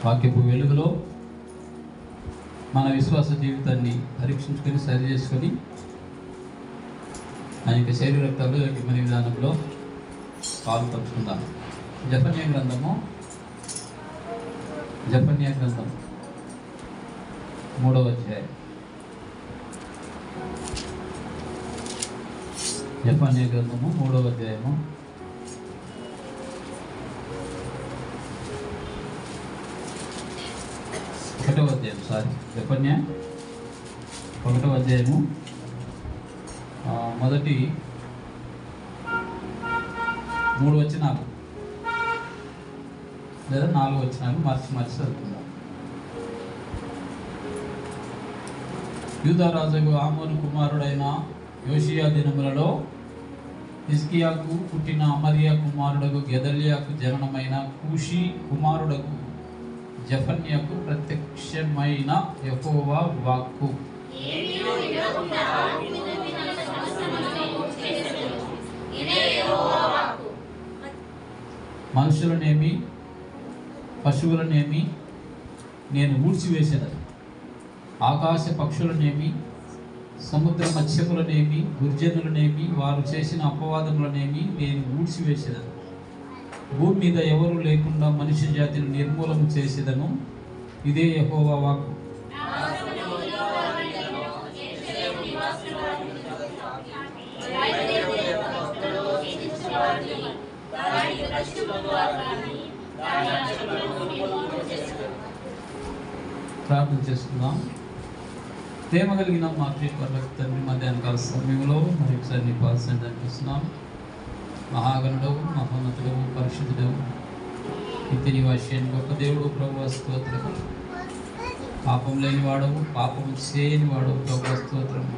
వాక్యపు వెలుగులో మన విశ్వాస జీవితాన్ని పరీక్షించుకొని సరి చేసుకొని ఆ యొక్క శరీర రక్తాలు మన విధానంలో పాల్పంచుకుందాం. జఫన్యా గ్రంథం 3వ అధ్యాయం. జఫన్యా గ్రంథము 3వ అధ్యాయము 1వ అధ్యాయం. జఫన్యా 1వ అధ్యాయము మొదటి 3 వచనాలు లేదా 4 వచనాలు మార్చి చదువుకుందాం. యూదా రాజుకు ఆమోను కుమారుడైన యోషియా దినములలో హిజ్కియాకు పుట్టిన అమర్యా కుమారుడకు గెదల్యాకు జననమైన కూషి కుమారుడకు జఫన్యాకు ప్రత్యక్షమైన యెహోవా వాక్కు. మనుషులనేమి పశువులనేమి నేను ఊడ్చివేసేదను, ఆకాశ పక్షులనేమి సముద్ర మత్స్యములనేమి దుర్జనులనేమి వారు చేసిన అపవాదములనేమి నేను ఊడ్చివేసేదను. భూమి మీద ఎవరు లేకుండా మనుష్య జాతిని నిర్మూలన చేసేదను. ఇదే యెహోవా వాక్కు. ప్రార్థన చేసుకుందాం. ప్రేమ కలిగిన మా ప్రియపరలోక తండ్రి, మధ్యాహ్న కాల సమయంలో మరి ఒకసారి నీ పాల్సండి అనిపిస్తున్నాం. మహాగణుడవు, మహోన్నతుడవు, పరిశుద్ధుడవు, నిత్య నివాసి గొప్ప దేవుడు ప్రభువా స్తోత్రము. పాపం లేని వాడవు, పాపం చేయని వాడవు ప్రభువా స్తోత్రము.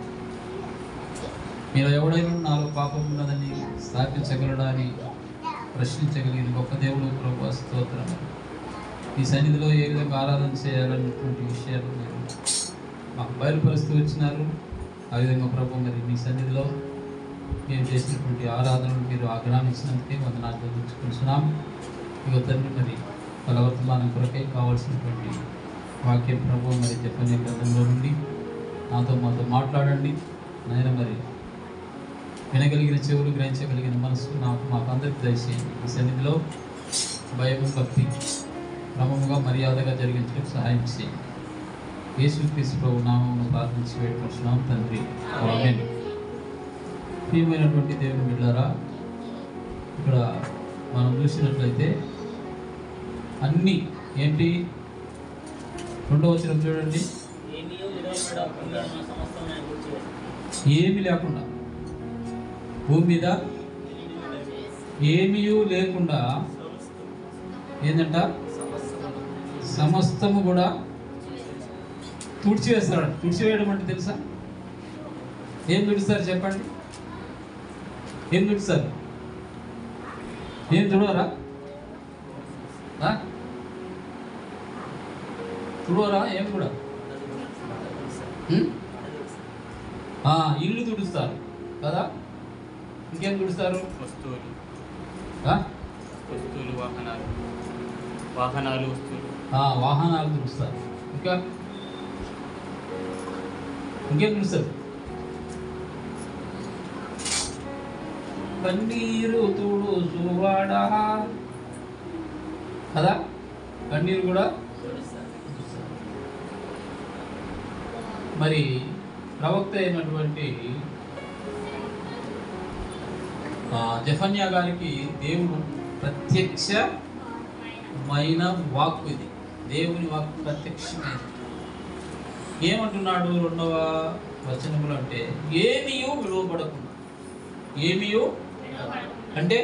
మీరు ఎవడైనా నాలో పాపం ఉన్నదని స్థాపించగలడా అని ప్రశ్నించగలిగిన గొప్ప దేవుడు ప్రభువా స్తోత్రము. ఈ సన్నిధిలో ఏ విధంగా ఆరాధన చేయాలన్నటువంటి విషయాలు మీరు మాకు బయలుపరుస్తూ వచ్చినారు. ఆ విధంగా ప్రభు మరి మీ సన్నిధిలో మేము చేసినటువంటి ఆరాధనలు మీరు ఆగ్రహించినందుకే వందనాలు చెల్లించుకుంటున్నాం. ఇక తండ్రి మరి ఫలవర్తమానం కొరకే కావాల్సినటువంటి వాక్యం ప్రభు మరి జఫన్యా గ్రంథంలో నుండి మాతో మాట్లాడండి నాయన. మరి వినగలిగిన చెవులు, గ్రహించగలిగిన మనసు మాకు అందరికీ దయచేయండి. ఈ సన్నిధిలో భయము, భక్తి క్రమముగా మర్యాదగా జరిగించడానికి సహాయం చేయండి. యేసుక్రీస్తు ప్రభు నామమున ప్రార్థించి వేడుకుంటున్నాం తండ్రి, ఆమేన్. ప్రియమైనటువంటి దేవుని బిడ్డలారా, ఇక్కడ మనం చూసినట్లయితే అన్నీ ఏంటి, 2వ వచనం చూడండి. ఏమీ లేకుండా, భూమి మీద ఏమీ లేకుండా ఏంటంట, సమస్తము కూడా తుడిచివేస్తాడు. తుడిచివేయడం అంటే తెలుసా? ఏం తుడుస్తారు చెప్పండి? ఏం తుడుస్తారు? ఏం తుడవరా? తుడవరా? ఏం కూడా ఇల్లు తుడుస్తారు కదా. ఇంకేం తుడుస్తారు? వస్తువులు, వాహనాలు తుడుస్తారు. ఇంకా ఇంకేం తుడుస్తారు? కన్నీరు తుడుచువాడా కదా. కన్నీరు కూడా మరి ప్రవక్త అయినటువంటి జఫన్యా గారికి దేవుడు ప్రత్యక్షమైన వాక్కు. ఇది దేవుని వాక్కు ప్రత్యక్షమైనది. ఏమంటున్నాడు 2వ వచనములు అంటే ఏమీయూ విలువబడకుండా. ఏమీయూ అంటే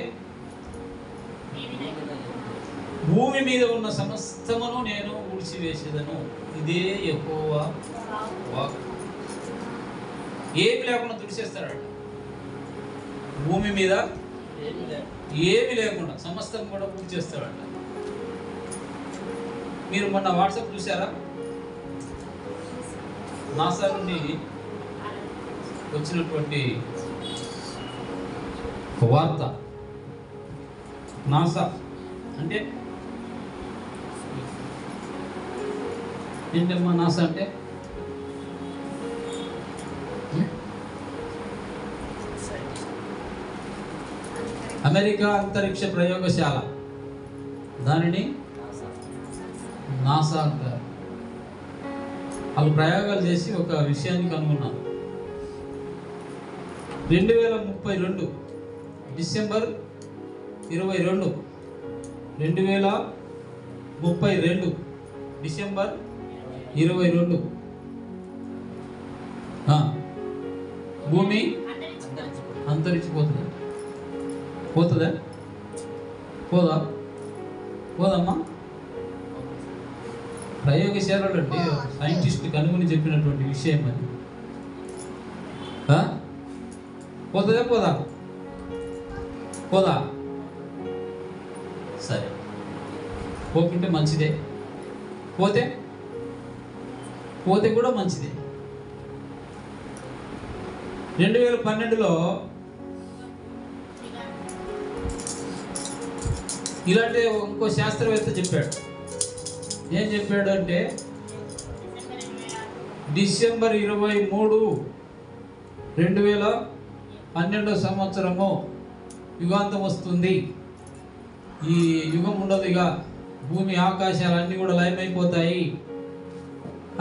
భూమి మీద ఉన్న సమస్తమును నేను ఊడ్చివేసేదను. ఇదే యెహోవా వాక్కు. ఏమి లేకుండా తుడిచేస్తాడు. భూమి మీద ఏమి లేకుండా సమస్తం కూడా పూర్తి చేస్తాడంట. మీరు మొన్న వాట్సాప్ చూసారా? నాసా నుండి వచ్చినటువంటి వార్త. నాసా అంటే ఏంటమ్మా నాసా అంటే? అమెరికా అంతరిక్ష ప్రయోగశాల, దానిని నాసా అంటారు. వాళ్ళు ప్రయోగాలు చేసి ఒక విషయాన్ని కనుగొన్నారు. 2032 డిసెంబర్ 22, 2032 డిసెంబర్ 22 భూమి అంతరించిపోతుంది. పోతుందా? పోదమ్మా. ప్రయోగశాలలో అంటే సైంటిస్ట్ కనుగొని చెప్పినటువంటి విషయం అది. పోదా? సరే, పోకుంటే మంచిదే, పోతే కూడా మంచిదే. 2012లో ఇలాంటి ఇంకో శాస్త్రవేత్త చెప్పాడు. ఏం చెప్పాడు అంటే, డిసెంబర్ 23, 2012 సంవత్సరము యుగాంతం వస్తుంది. ఈ యుగం ఉండదుగా, భూమి ఆకాశాలన్నీ కూడా లయమైపోతాయి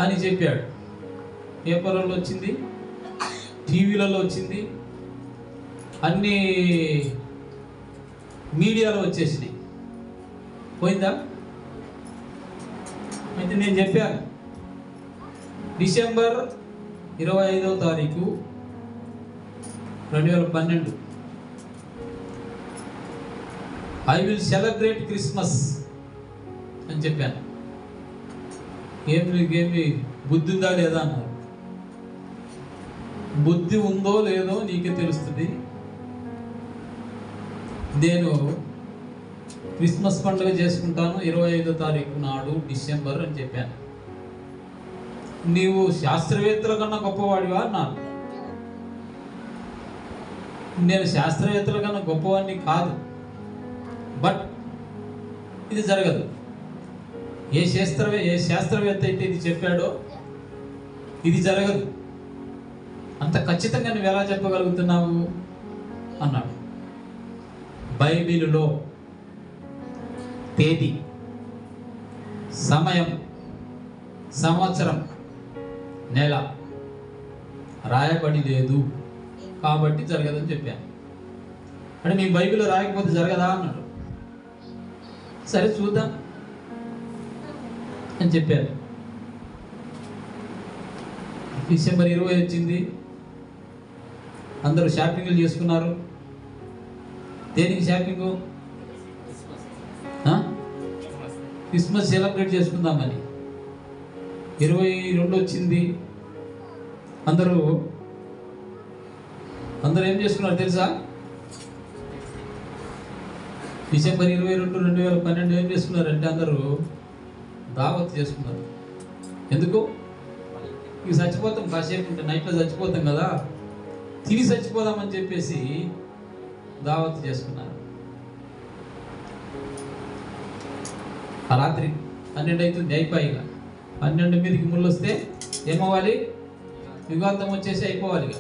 అని చెప్పాడు. పేపర్లలో వచ్చింది, టీవీలలో వచ్చింది, అన్ని మీడియాలో వచ్చేసినాయి. పోయిందా? అయితే నేను చెప్పాను, డిసెంబర్ 25వ తారీఖు 2012 ఐ విల్ సెలబ్రేట్ క్రిస్మస్ అని చెప్పాను. ఏమి బుద్ధి ఉందా లేదా అన్నారు. బుద్ధి ఉందో లేదో నీకే తెలుస్తుంది. నేను క్రిస్మస్ పండుగ చేసుకుంటాను 25వ తారీఖు నాడు డిసెంబర్ అని చెప్పాను. నీవు శాస్త్రవేత్తల కన్నా గొప్పవాడివా అన్నాను. నేను శాస్త్రవేత్తల కన్నా గొప్పవాడిని కాదు, బట్ ఇది జరగదు. ఏ శాస్త్రవేత్త అయితే ఇది చెప్పాడో ఇది జరగదు. అంత ఖచ్చితంగా నువ్వు ఎలా చెప్పగలుగుతున్నావు అన్నాడు. బైబిలులో తేదీ, సమయం, సంవత్సరం, నెల రాయబడి లేదు కాబట్టి జరగదని చెప్పాను. అంటే మీ బైబిల్లో రాయకపోతే జరగదా అన్నాడు. సరే చూద్దాం అని చెప్పాను. డిసెంబర్ 20 వచ్చింది, అందరూ షాపింగ్లు చేసుకున్నారు. దేనికి షాపింగు? క్రిస్మస్ సెలబ్రేట్ చేసుకుందామని. 22 వచ్చింది, అందరూ ఏం చేసుకున్నారు తెలుసా? డిసెంబర్ 22, 2012 ఏం చేసుకున్నారంటే అందరూ దావత్ చేసుకున్నారు. ఎందుకు? ఇక చచ్చిపోతాం, కాసేపు ఉంటే నైట్లో చచ్చిపోతాం కదా, తిని చచ్చిపోదామని చెప్పేసి దావత్ చేసుకున్నారు. ఆ రాత్రి 12 అవుతుంది, అయిపోయిగా 12 మీదకి ముళ్ళు వస్తే ఏమవ్వాలి? యుగాంతం వచ్చేసి అయిపోవాలి. ఇక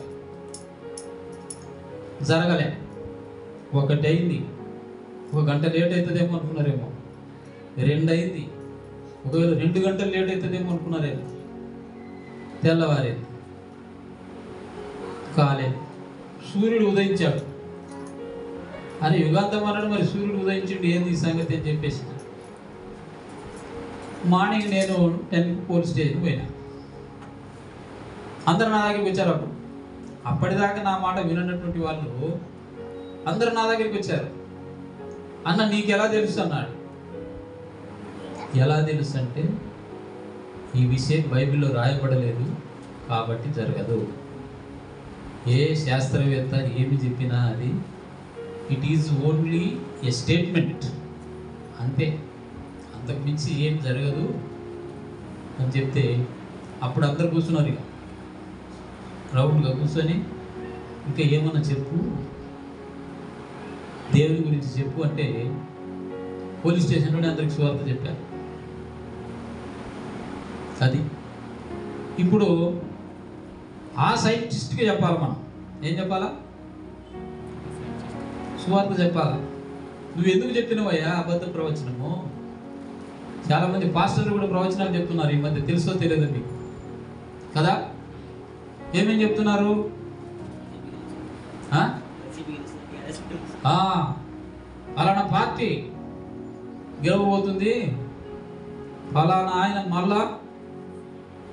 జరగలే. 1 అయింది, 1 గంట లేట్ అవుతుందేమో అనుకున్నారేమో. 2 అయింది, ఒకవేళ 2 గంటలు లేట్ అవుతుందేమో అనుకున్నారేమో. తెల్లవారేది కాలే. సూర్యుడు ఉదయించాడు. అని యుగాంతం అన్నాడు, మరి సూర్యుడు ఉదయించిండు, ఏంది ఈ సంగతి అని చెప్పేసి మార్నింగ్ నేను 10 పోలీస్ స్టేషన్కి పోయినా. అందరు నా దగ్గరికి వచ్చారు. అప్పటిదాకా నా మాట వినటువంటి వాళ్ళు అందరూ నా దగ్గరికి వచ్చారు. అన్న నీకు ఎలా తెలుసు అన్నాడు. ఎలా తెలుసు అంటే, ఈ విషయం బైబిల్లో రాయబడలేదు కాబట్టి జరగదు. ఏ శాస్త్రవేత్త ఏమి చెప్పినా అది it is only A statement, అంతే, అంతకుమించి ఏం జరగదు అని చెప్తే అప్పుడు అందరు కూర్చున్నారు. ఇక రౌండ్గా కూర్చొని ఇంకా ఏమన్నా చెప్పు, దేవుని గురించి చెప్పు అంటే పోలీస్ స్టేషన్లోనే అందరికి సువార్త చెప్పారు. అది ఇప్పుడు ఆ సైంటిస్ట్కి చెప్పాలి. మనం ఏం చెప్పాలా? సువార్త చెప్పాలా. నువ్వు ఎందుకు చెప్పినవయ్యా అబద్ధ ప్రవచనము? చాలామంది పాస్టర్లు కూడా ప్రవచనాలు చెప్తున్నారు ఈ మధ్య, తెలుసో తెలియదు మీకు కదా? ఏమేం చెప్తున్నారు? ఫలానా పార్టీ గెలవబోతుంది, ఫలానా ఆయన మళ్ళా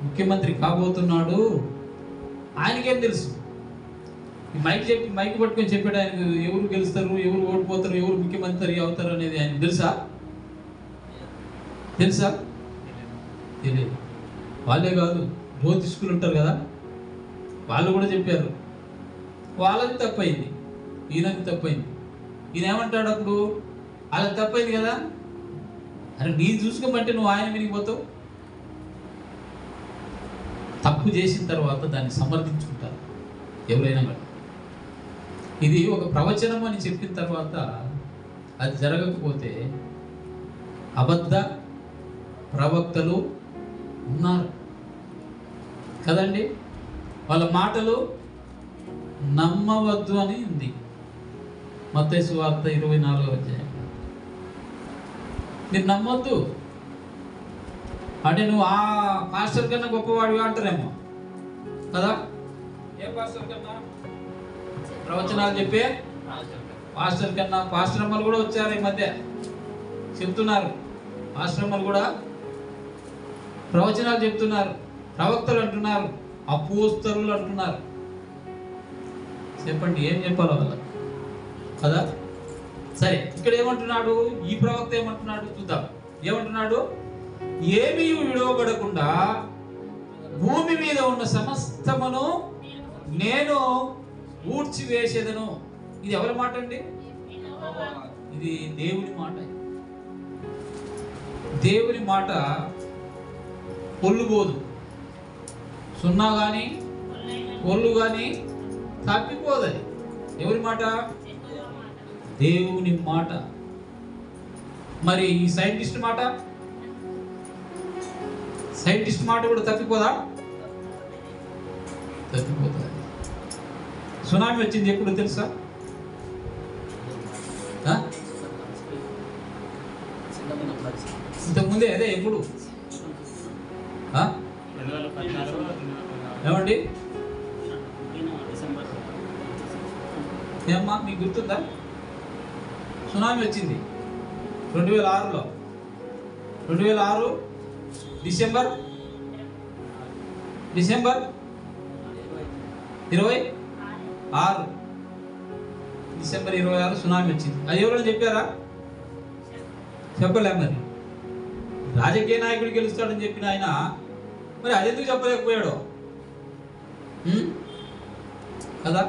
ముఖ్యమంత్రి కాబోతున్నాడు. ఆయనకేం తెలుసు? మైక్ పట్టుకొని చెప్పాడు ఆయనకు ఎవరు గెలుస్తారు, ఎవరు ఓడిపోతారు, ఎవరు ముఖ్యమంత్రి అవుతారు అనేది ఆయన తెలుసా? తెలియదు. వాళ్ళే కాదు, జ్యోతిష్కులు ఉంటారు కదా, వాళ్ళు కూడా చెప్పారు. వాళ్ళది తప్పైంది, ఈయనది తప్పైంది. ఈయన ఏమంటాడు అప్పుడు? వాళ్ళది తప్పైంది కదా, అరే నీ చూసుకోమంటే నువ్వు ఆయన వినిగిపోతావు. తప్పు చేసిన తర్వాత దాన్ని సమర్థించుకుంటారు ఎవరైనా కూడా. ఇది ఒక ప్రవచనం అని చెప్పిన తర్వాత అది జరగకపోతే అబద్ధ ప్రవక్తలు ఉన్నారు కదండి, వాళ్ళ మాటలు నమ్మవద్దు అని ఉంది మత్తయి సువార్త 24వ అధ్యాయం. మీరు నమ్మొద్దు అంటే నువ్వు ఆ పాస్టర్ కన్నా గొప్పవాడివి అంటారేమో కదా. ఏ పాస్టర్ కన్నా? ప్రవచనాలు చెప్పే పాస్టర్ కన్నా. పాస్టర్ అమ్మలు కూడా వచ్చారు ఈ మధ్య, చెప్తున్నారు. పాస్టర్ అమ్మలు కూడా ప్రవచనాలు చెప్తున్నారు, ప్రవక్తలు అంటున్నారు, అపోస్తలులు అంటున్నారు. చెప్పండి ఏం చెప్పాలో వాళ్ళ కదా. సరే, ఇక్కడ ఏమంటున్నాడు ఈ ప్రవక్త? ఏమంటున్నాడు చూద్దాం. ఏమంటున్నాడు? ఏమీ విడవబడకుండా భూమి మీద ఉన్న సమస్తమును నేను ఊడ్చివేసేదను. ఇది ఎవరి మాట అండి? ఇది దేవుని మాట. దేవుని మాట పొల్లుబోదు, సున్నా కానీ పొల్లు కానీ తప్పిపోదు. అది ఎవరి మాట? దేవుని మాట. మరి ఈ సైంటిస్ట్ మాట కూడా తప్పిపోదా? తప్పిపోతుంది. సునామీ వచ్చింది ఎప్పుడు తెలుసా? ఇంతకుముందే. అదే ఎప్పుడు? ఏమండి ఏమ్మా మీకు గుర్తుందా? సునామీ వచ్చింది 2006లో. 2006 డిసెంబర్ 26 డిసెంబర్ 26 సునామీ వచ్చింది. అది ఎవరైనా చెప్పారా? చెప్పలే. మరి రాజకీయ నాయకుడు గెలుస్తాడని చెప్పిన ఆయన మరి అదెందుకు చెప్పలేకపోయాడు కదా.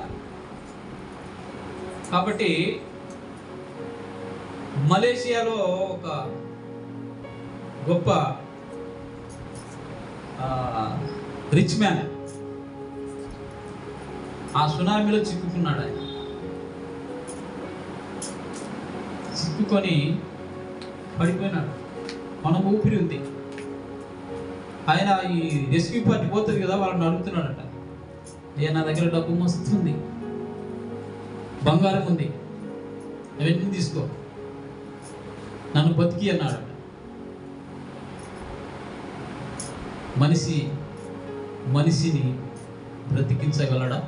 కాబట్టి మలేషియాలో ఒక గొప్ప రిచ్ మ్యాన్ ఆ సునామీలో చిక్కుకున్నాడు. ఆయన చిక్కుకొని పడిపోయినాడు. మన ఊపిరి ఉంది. ఆయన ఈ రెస్క్యూ పార్టీ పోతుంది కదా, వాళ్ళని అడుగుతున్నాడట, అయ్యా నా దగ్గర డబ్బు మస్తుంది, బంగారం ఉంది, అవన్నీ తీసుకో, నన్ను బతికి అన్నాడట. మనిషిని బ్రతికించగలడా?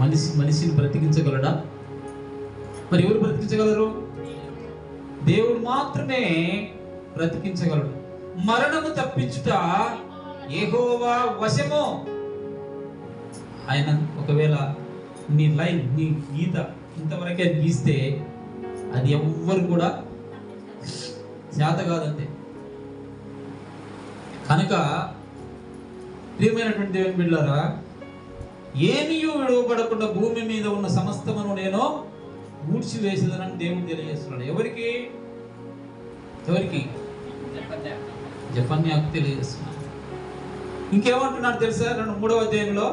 మనిషిని బ్రతికించగలడా? మరి ఎవరు బ్రతికించగలరు? దేవుడు మాత్రమే బ్రతికించగలడు. మరణము తప్పించుట యెహోవా వశము. ఆయన ఒకవేళ నీ లైన్, నీ గీత ఇంతవరకే గీస్తే అది ఎవ్వరు కూడా చేత కాదంతే. కనుక ప్రియమైనటువంటి దేవుని బిడ్డలారా, ఏమీ విడవబడకుండా భూమి మీద ఉన్న సమస్తమును నేను ఊడ్చివేసేదనని దేవుడు తెలియజేస్తున్నాడు. ఎవరికి? జెఫన్యాకు తెలియజేస్తున్నాడు. ఇంకేమంటున్నాడు తెలుసా? 3వ అధ్యాయంలో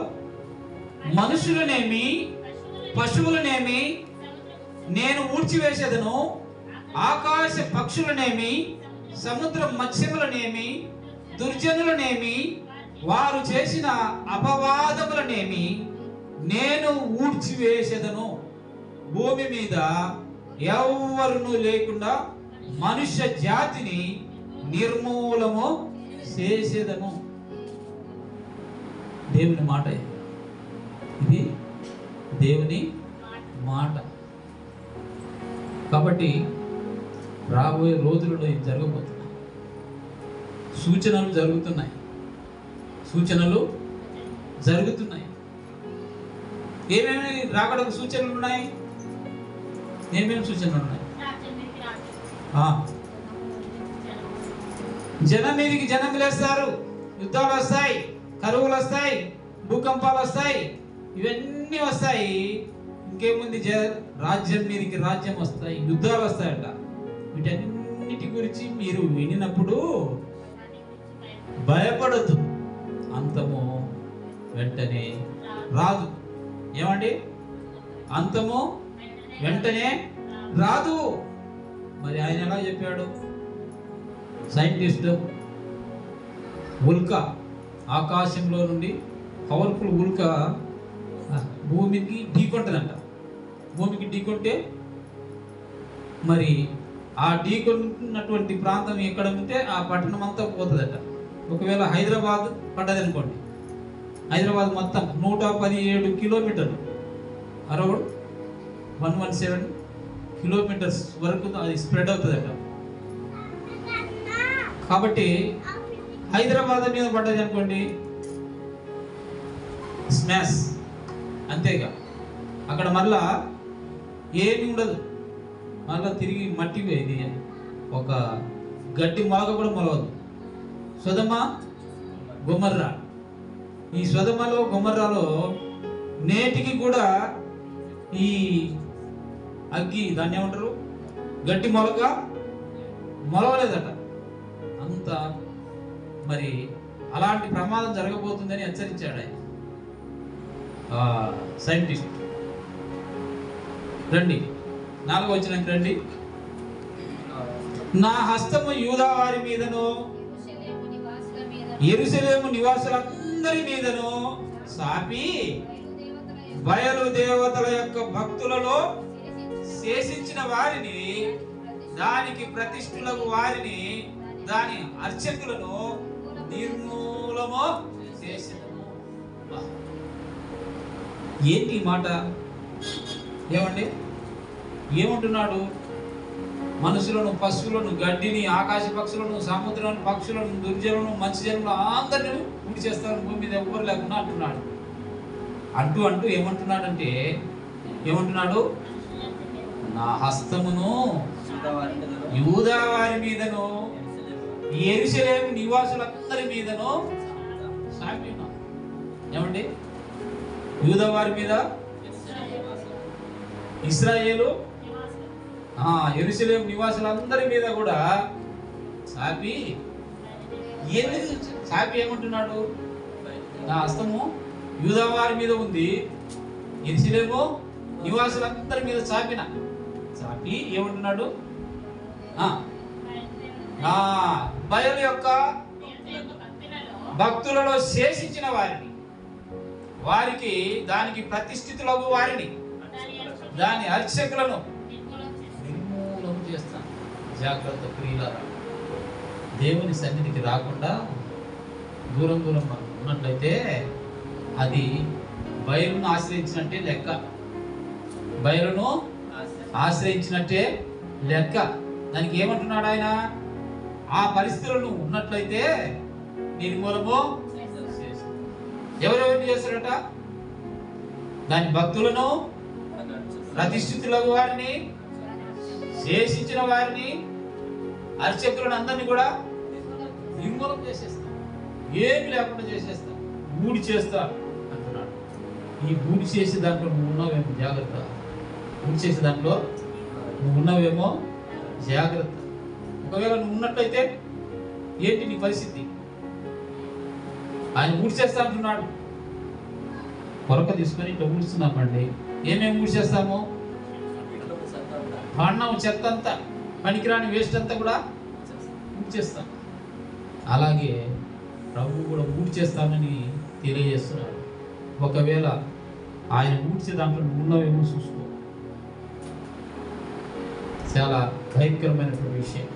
మనుషులనేమి పశువులనేమి నేను ఊడ్చివేసేదను, ఆకాశ పక్షులనేమి సముద్ర మత్స్యములనేమి, దుర్జనులనేమి, వారు చేసిన అపవాదములనేమి నేను ఊడ్చివేసేదను. భూమి మీద ఎవ్వరును లేకుండా మనుష్య జాతిని నిర్మూలము చేసేదను. దేవుని మాట, ఇది దేవుని మాట. కాబట్టి రాబోయే రోజులలో ఇది జరగబోతున్నాయి. సూచనలు జరుగుతున్నాయి, సూచనలు జరుగుతున్నాయి. ఏమేమి రాకడకు సూచనలు ఉన్నాయి? ఏమేమి సూచనలు ఉన్నాయి? జనం మీదకి జనం లేస్తారు, యుద్ధాలు వస్తాయి, కరువులు వస్తాయి, భూకంపాలు వస్తాయి, ఇవన్నీ వస్తాయి. ఇంకేముంది? రాజ్యం మీదకి రాజ్యం వస్తాయి, యుద్ధాలు వస్తాయట. వీటన్నిటి గురించి మీరు వినినప్పుడు భయపడద్దు. అంతము వెంటనే రాదు. ఏమండి? అంతము వెంటనే రాదు. మరి ఆయన ఎలా చెప్పాడు? సైంటిస్ట్ ఉల్కా, ఆకాశంలో నుండి పవర్ఫుల్ ఉల్కా భూమికి ఢీకొంటుందంట. భూమికి ఢీకొంటే మరి ఆ ఢీకొంటున్నటువంటి ప్రాంతం ఎక్కడ ఉంటే ఆ పట్టణం అంతా పోతుందట. ఒకవేళ హైదరాబాద్ పడ్డది అనుకోండి, హైదరాబాద్ మొత్తం 117 కిలోమీటర్లు, అరౌండ్ 117 కిలోమీటర్స్ వరకు అది స్ప్రెడ్ అవుతుందట. కాబట్టి హైదరాబాద్ మీద పడ్డది అనుకోండి, స్మాష్, అంతేగా. అక్కడ మళ్ళా ఏమి ఉండదు, మళ్ళా తిరిగి మట్టి ఇది ఒక గడ్డి మొలక కూడా మొలవదు. సొదమ గొమర్రా, ఈ సొదమలో గొమర్రాలో నేటికి కూడా ఈ అగ్గి, దాన్ని ఏమంటారు, గడ్డి మొలక మొలవలేదట. అంత మరి అలాంటి ప్రమాదం జరగబోతుందని హెచ్చరించాడు ఆయన సైంటిస్ట్. రండి 4వ వచనానికి రండి. నా హస్తము యూదా వారి మీదను యెరూషలేము నివాసులందరి మీదను సాపి బయలు దేవతల యొక్క భక్తులలో శేషించిన వారిని, దానికి ప్రతిష్ఠులకు వారిని, దాని అర్చకులను నిర్మూలము చేసేదను. ఏంటి మాట? ఏమండి? ఏమంటున్నాడు? మనుషులను, పశువులను, గడ్డిని, ఆకాశ పక్షులను, సముద్రం పక్షులను, దుర్జనులను, మత్స్యజనులను అందరినీ గుడి చేస్తాను, భూమి మీద ఎవ్వరు లేకుండా అంటున్నాడు. అంటూ ఏమంటున్నాడంటే, ఏమంటున్నాడు? నా హస్తమును యూదా వారి మీదను యెరూషలేము నివాసులందరి మీదను సాపి ఉన్నా. ఏమండి? యూదా వారి మీద, ఇశ్రాయేలు యెరూషలేము నివాసులందరి మీద కూడా సాపి. సాపి ఏమంటున్నాడు? నా హస్తము యూదా వారి మీద ఉంది, యెరూషలేము నివాసులందరి మీద చాపి ఏమంటున్నాడు? బయలు యొక్క భక్తులలో శేషించిన వారికి దానికి ప్రతిష్ఠితులకు వారిని, దాని అర్చకులను నిర్మూలన చేస్తాను. జాగ్రత్త ప్రియులారా, దేవుని సన్నిధికి రాకుండా దూరం మనం ఉన్నట్లయితే అది బయలును ఆశ్రయించినట్టే లెక్క. బయలును ఆశ్రయించినట్టే లెక్క. దానికి ఏమంటున్నాడు ఆయన? ఆ పరిస్థితులను ఉన్నట్లయితే నిర్మూలము ఎవరెవరిని చేస్తారట? దాని భక్తులను, ప్రతిష్ఠితులకు వారిని, శేషించిన వారిని, అర్చకులను అందరినీ కూడా నిర్మూలం చేసేస్తా, ఏమి లేకుండా చేసేస్తా, బూడి చేస్తా అంటున్నాడు. ఈ బూడి చేసే దాంట్లో నువ్వు ఉన్నావేమో జాగ్రత్త. బూడి చేసే దాంట్లో నువ్వు ఉన్నావేమో జాగ్రత్త. ఒకవేళ నువ్వు ఉన్నట్లయితే ఏంటి నీ పరిస్థితి? ఆయన ఊడ్చేస్తా అంటున్నాడు. కొరక తీసుకొని ఇట్లా ఊడుస్తున్నామండి. ఏమేమి ఊడ్చేస్తాము? అన్నం చెత్త అంతా, పనికిరాని వేస్ట్ అంతా కూడా ఊడ్చేస్తాను. అలాగే ప్రభు కూడా ఊడ్చేస్తానని తెలియజేస్తున్నాడు. ఒకవేళ ఆయన ఊడ్చే దాంట్లో ఉన్నవేమో చూసుకో. చాలా భయంకరమైనటువంటి విషయం.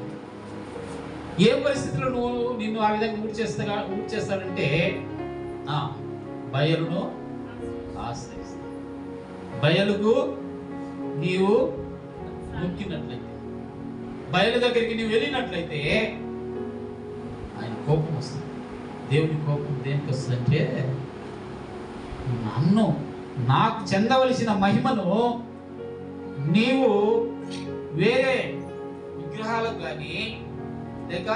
ఏ పరిస్థితుల్లో నిన్ను ఆ విధంగా ఊడ్చేస్తాడంటే బయలును ఆశ్రయిస్తా. బయలుకు నీవు నొక్కినట్లయితే, బయలు దగ్గరికి నీవు వెళ్ళినట్లయితే ఆయన కోపం వస్తుంది. దేవుని కోపం దేనికి వస్తుందంటే, నాకు చెందవలసిన మహిమను నీవు వేరే విగ్రహాలకు కానీ లేక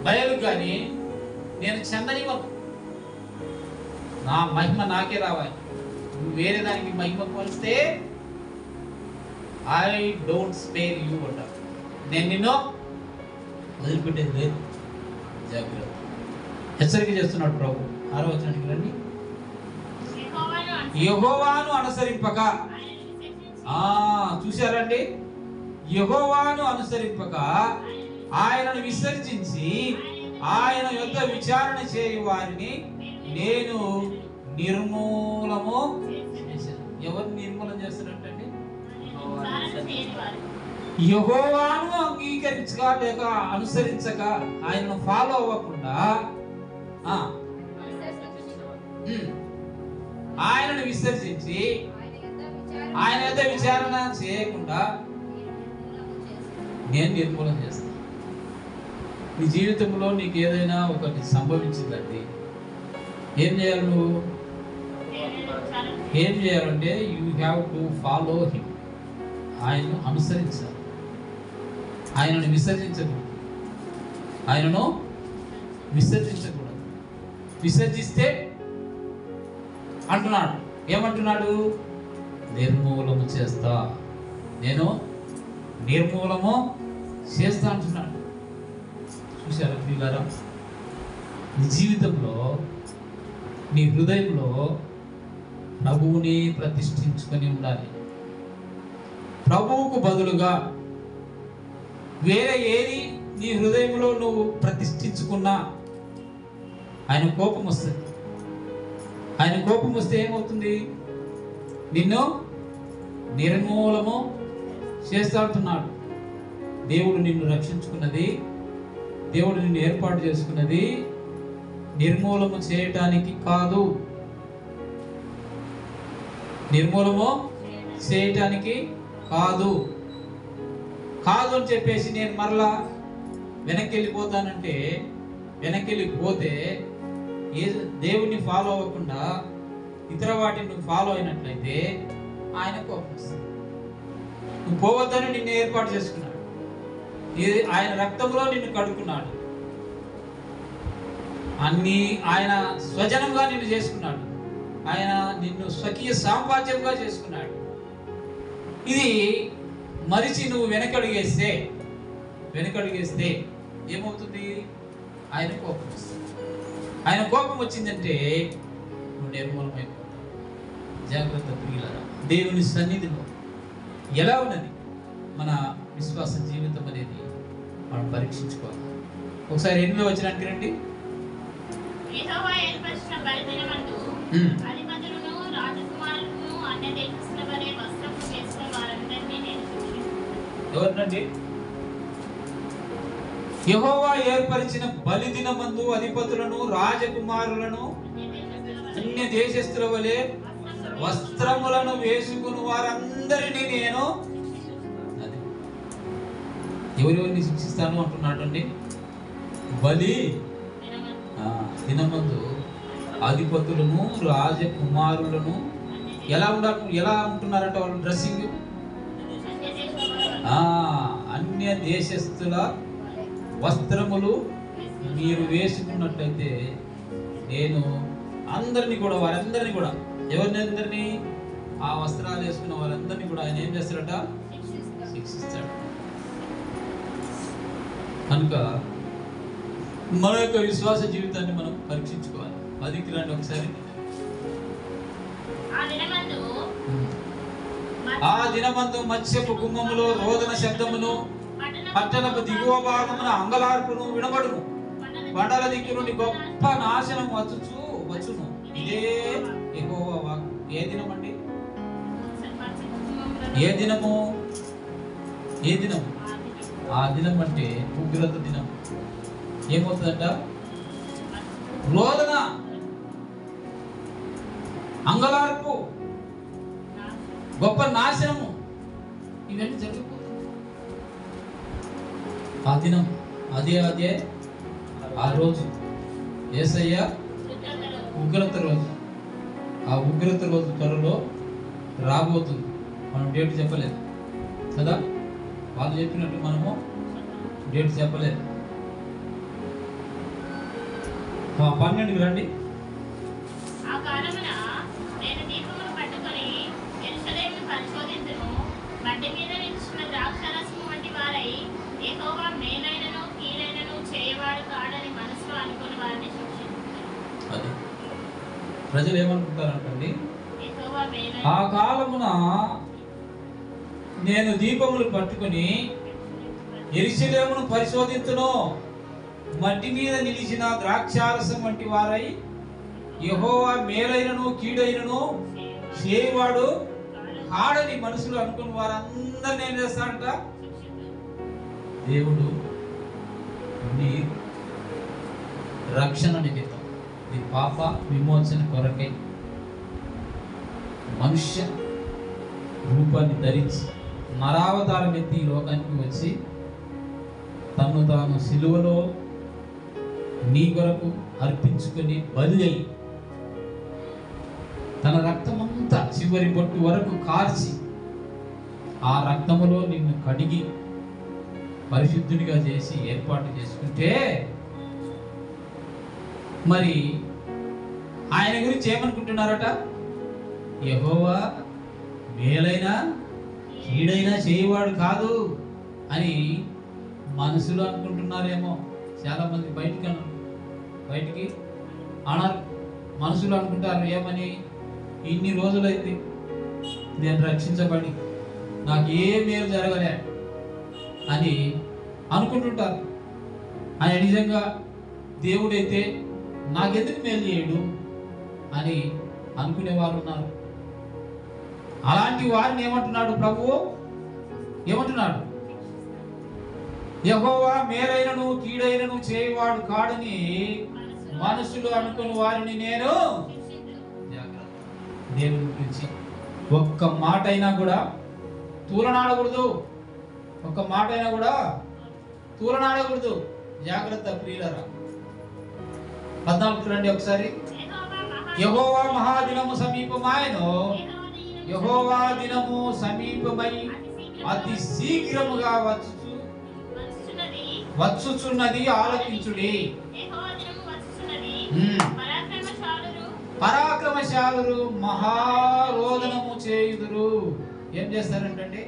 బయలు కానీ నేను చెందనివ్వను. నా మహిమ నాకే రావాలి. నువ్వు వేరే దానికి మహిమ కొలిస్తే ఐ డోంట్ స్పేర్ యూ అంటారు. నేను నిన్ను వదిలిపెట్టేది లేదు. జాగ్రత్త. హెచ్చరిక చేస్తున్నాడు ప్రభు. 6వ వచనానికి రండి. యెహోవాను అనుసరింపక, చూశారండి, యెహోవాను అనుసరింపక ఆయనను విసర్జించి ఆయన యొద్ద విచారణ చేయు వారిని నేను నిర్మూలము చేశాను. ఎవరు నిర్మూలన చేస్తున్నట్టండి? యెహోవాను అంగీకరించక లేక అనుసరించక ఆయనను ఫాలో అవ్వకుండా ఆయనను విసర్జించి ఆయన యొద్ద విచారణ చేయకుండా నేను నిర్మూలన చేస్తాను. నీ జీవితంలో నీకు ఏదైనా ఒకటి సంభవించిందండి, ఏం చేయాలి? నువ్వు ఏం చేయాలంటే you have to follow him. ఆయనను అనుసరించాలి. ఆయనను విసర్జించకూడదు. ఆయనను విసర్జించకూడదు. విసర్జిస్తే అంటున్నాడు, ఏమంటున్నాడు? నిర్మూలము చేస్తా, నేను నిర్మూలము చేస్తా అంటున్నాడు. చూశారా ప్రియులారా? నీ జీవితంలో, నీ హృదయంలో ప్రభువుని ప్రతిష్ఠించుకొని ఉండాలి. ప్రభువుకు బదులుగా వేరే ఏది నీ హృదయంలో నువ్వు ప్రతిష్ఠించుకున్నా ఆయన కోపం వస్తుంది. ఆయన కోపం వస్తే ఏమవుతుంది? నిన్ను నిర్మూలము చేస్తాడుతున్నాడు. దేవుడు నిన్ను రక్షించుకున్నది, దేవుడు నిన్ను ఏర్పాటు చేసుకున్నది నిర్మూలము చేయటానికి కాదు. నిర్మూలము చేయటానికి కాదు అని చెప్పేసి నేను మరలా వెనక్కి వెళ్ళిపోతానంటే, వెనక్కి వెళ్ళిపోతే దేవుణ్ణి ఫాలో అవ్వకుండా ఇతర వాటిని నువ్వు ఫాలో అయినట్లయితే ఆయన కోపం వస్తుంది. నువ్వు పోవద్దని నిన్ను ఏర్పాటు చేసుకున్నాడు. ఆయన రక్తంలో నిన్ను కడుక్కున్నాడు. అన్ని ఆయన స్వజనంగా నిన్ను చేసుకున్నాడు. ఆయన నిన్ను స్వకీయ సామ్రాజ్యంగా చేసుకున్నాడు. ఇది మరిచి నువ్వు వెనకడుగేస్తే ఏమవుతుంది? ఆయన కోపం వస్తుంది. ఆయన కోపం వచ్చిందంటే నువ్వు నిర్మూలమైపోతావు. జాగ్రత్త ప్రియులారా. దేవుని సన్నిధిలో ఎలా ఉన్నది మన విశ్వాస జీవితం అనేది మనం పరీక్షించుకోవాలి. ఒకసారి 8వ వచనానికి రండి. ఎవరినండి? యెహోవా ఏర్పరిచిన బలిదినమందు అధిపతులను, రాజకుమారులను, అన్య దేశస్థుల వలె వస్త్రములను వేసుకుని వారందరినీ నేను ఎవరెవరిని శిక్షిస్తాను అంటున్నాడండి. బలి దినమందు అధిపతులను, రాజకుమారులను ఎలా ఉంటున్నారంటే వాళ్ళు డ్రెస్సింగ్ అన్య దేశస్థుల వస్త్రములు మీరు వేసుకున్నట్లయితే నేను వారందరినీ కూడా ఎవరిని ఆ వస్త్రాలు వేసుకున్న వారందరినీ కూడా ఆయన ఏం చేస్తాడట? శిక్షిస్తాడు. కనుక మన యొక్క విశ్వాస జీవితాన్ని మనం పరీక్షించుకోవాలి. 10కి రండి ఒకసారి. ఆ దినమందు మత్స్యపు గుమ్మములో రోదన శబ్దమును పట్టణపు దిగువ భాగమున అంగలార్పును వినబడును. కొండల దిక్కు నుండి గొప్ప నాశనం వచ్చును. ఇదే యెహోవా వాక్కు. ఏ దినం అండి? ఏ దినము? ఏ దినం? ఆ దినం అంటే ఉగ్రత దినం. ఏమవుతుందట? రోదన, అంగలార్పు, గొప్ప నాశనము, ఇవన్నీ జరిగిపోతుంది. ఆ దినం అదే ఆ రోజు యేసయ్య ఉగ్రత రోజు. ఆ ఉగ్రత రోజు త్వరలో రాబోతుంది. మనం డేట్ చెప్పలేదు కదా, వాళ్ళు చెప్పినట్టు మనము డేట్ చెప్పలేదు. 12కి రండి. ఆ కాలమున నేను దీపమును పట్టుకొని యెరూషలేమును పరిశోధింతును. మట్టి మీద నిలుచున్న ద్రాక్షారసము వంటి వారై యెహోవా మేలైనను కీడైనను చేయవాడు కాడని మనసులో అనుకుని వారిని శిక్షించును. అది ప్రజలు ఏమనుకుంటారంటండి? యెహోవా మేలైన ఆ కాలమున నేను దీపములు పట్టుకొని యెరూషలేమును పరిశోధించును. మట్టి మీద నిలిచిన ద్రాక్షారసం వంటి వారై యెహోవా మేలైనను కీడైనను చేయవాడు కాడని మనసులో అనుకున్న వారందరినీ ఏం చేస్తాడంట? దేవుడు నీ రక్షణ నిమిత్తం, నీ పాప విమోచన కొరకై మనుష్య రూపాన్ని ధరించి నరావతారం ఎత్తి ఈ లోకానికి వచ్చి తను తాను సిలువలో నీ కొరకు అర్పించుకొని బలి అయి తన రక్తమంతా చివరి బొట్టు వరకు కార్చి ఆ రక్తములో నిన్ను కడిగి పరిశుద్ధునిగా చేసి ఏర్పాటు చేసుకుంటే మరి ఆయన గురించి ఏమనుకుంటున్నారట? యెహోవా మేలైనా కీడైనా చేయవాడు కాదు అని మనసులో అనుకుంటున్నారేమో. చాలా మంది బయటికి అన్నారు, మనసులో అనుకుంటారు. ఏమని? ఇన్ని రోజులైతే నేను రక్షించబడి నాకు ఏ మేలు జరగలే అని అనుకుంటుంటారు. ఆయన నిజంగా దేవుడైతే నాకెందుకు మేలు చేయడు అని అనుకునేవారు ఉన్నారు. అలాంటి వారిని ఏమంటున్నాడు ప్రభువు? ఏమంటున్నాడు? యెహోవా మేలైనను కీడైనను చేయవాడు కాడని మనసులో అనుకుని వారిని నేను దేవుని గురించి ఒక్క మాట అయినా కూడా తూలనాడకూడదు. ఒక్క మాట అయినా కూడా తూలనాడకూడదు. జాగ్రత్త ప్రియులారా. 14 రండి ఒకసారి. యెహోవా మహాదినము సమీపమాయెను. యెహోవా దినము సమీపమై అతి శీఘ్రముగా వచ్చుచున్నది, ఆలకించుడి. పరాక్రమశాలురు మహారోదనము చేయుదురు. ఏం చేస్తారంటండి?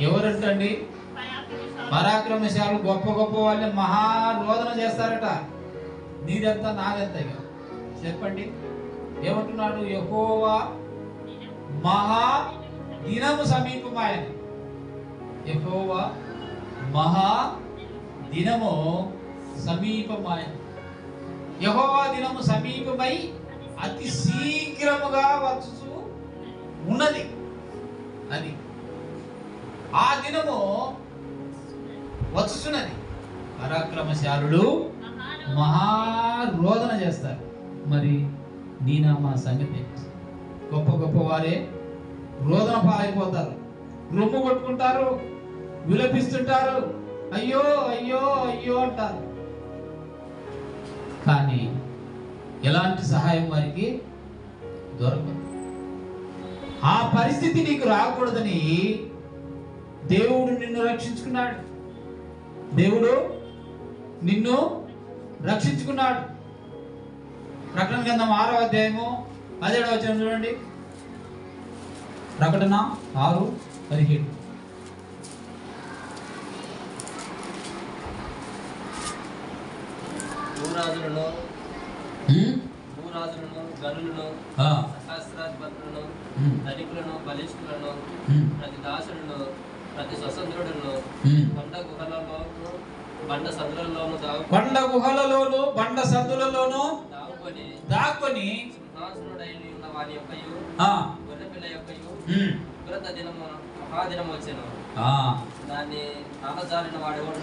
ఎవరంటండి? పరాక్రమశాలు గొప్ప గొప్ప వాళ్ళే మహారోదన చేస్తారట. నీదెంత నాదెంత? ఇక చెప్పండి. ఏమంటున్నాడు? యెహోవా మహా దినము సమీపమాయెను. యెహోవా మహా దినము సమీపమాయెను. యెహోవా దినము సమీపమై అతి శీఘ్రముగా వచ్చుచు ఉన్నది. అది ఆ దినము వచ్చుచున్నది. పరాక్రమశాలుడు మహారోదన చేస్తారు. మరి నీనా మా సంగతి గొప్ప గొప్ప వారే రోదన పాలైపోతారు, రొమ్ము కొట్టుకుంటారు, విలపిస్తుంటారు, అయ్యో అయ్యో అయ్యో అంటారు. కానీ ఎలాంటి సహాయం వారికి దొరకదు. ఆ పరిస్థితి నీకు రాకూడదని దేవుడు నిన్ను రక్షించుకున్నాడు. దేవుడు నిన్ను రక్షించుకున్నాడు. ప్రకటన గ్రంథం 6వ అధ్యాయము 17వ వచనం చూడండి. ప్రకటన 6:17. భూరాజులను గనులను సహస్రాధిపతులను ధనికులను బలిష్ఠులను ప్రతి దాసులను ప్రతి స్వతంత్రుడును కొండ గుహలలోను బండ సందులలోను కొండ గుహలలోను బండ సందులలోను దాక్కుని సింహాసనుడై ఉన్న వాని యొక్కయు గొర్రెపిల్ల యొక్కయు ఉగ్రత దినము మహాదినం వచ్చెను. దాన్ని తాళజాలిన వాడెవడు?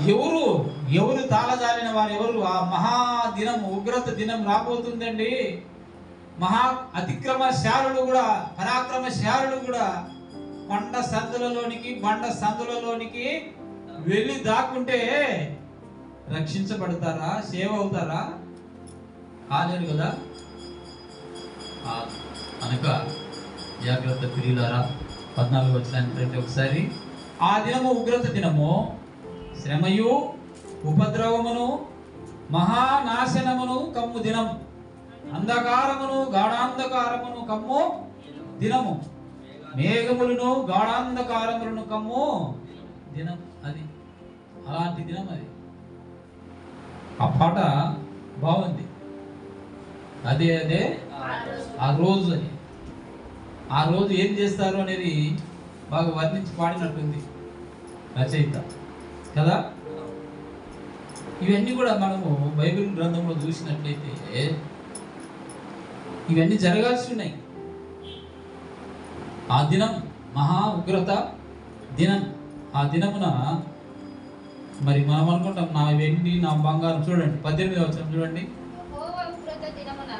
ఎవరు తాళజాలిన వారు ఎవరు? ఆ మహాదినం ఉగ్రత దినం రాబోతుందండి. మహా అతిక్రమశాలులు కూడా పరాక్రమశాలులు కూడా కొండ సందులలోనికి బండ సందులలోనికి వెళ్ళి దాక్కుంటే రక్షించబడతారా? సేవ్ అవుతారా? కాలేరు కదా. అనక జాగ్రత్త ప్రియులారా. 14 వచ్చిన ఒకసారి, ఆ దినము ఉగ్రత దినము, శ్రమయు ఉపద్రవమును మహానాశనమును కమ్ము దినం, అంధకారమును గాఢాంధకారమును కమ్ము దినము, మేఘములను గాఢాంధకారములను కమ్ము దినం. అది అలాంటి దినం. అది ఆ పాట బాగుంది. అదే ఆ రోజు అని. ఆ రోజు ఏం చేస్తారు అనేది బాగా వర్ణించి పాడినట్టుంది రచయిత కదా. ఇవన్నీ కూడా మనము బైబిల్ గ్రంథంలో చూసినట్లయితే ఇవన్నీ జరగాల్సి ఉన్నాయి. ఆ దినం మహా ఉగ్రత దినం. ఆ దినమున మరి మనం అనుకుంటాం, నా వెండి నా బంగారం. చూడండి 18వ వచనం చూడండి.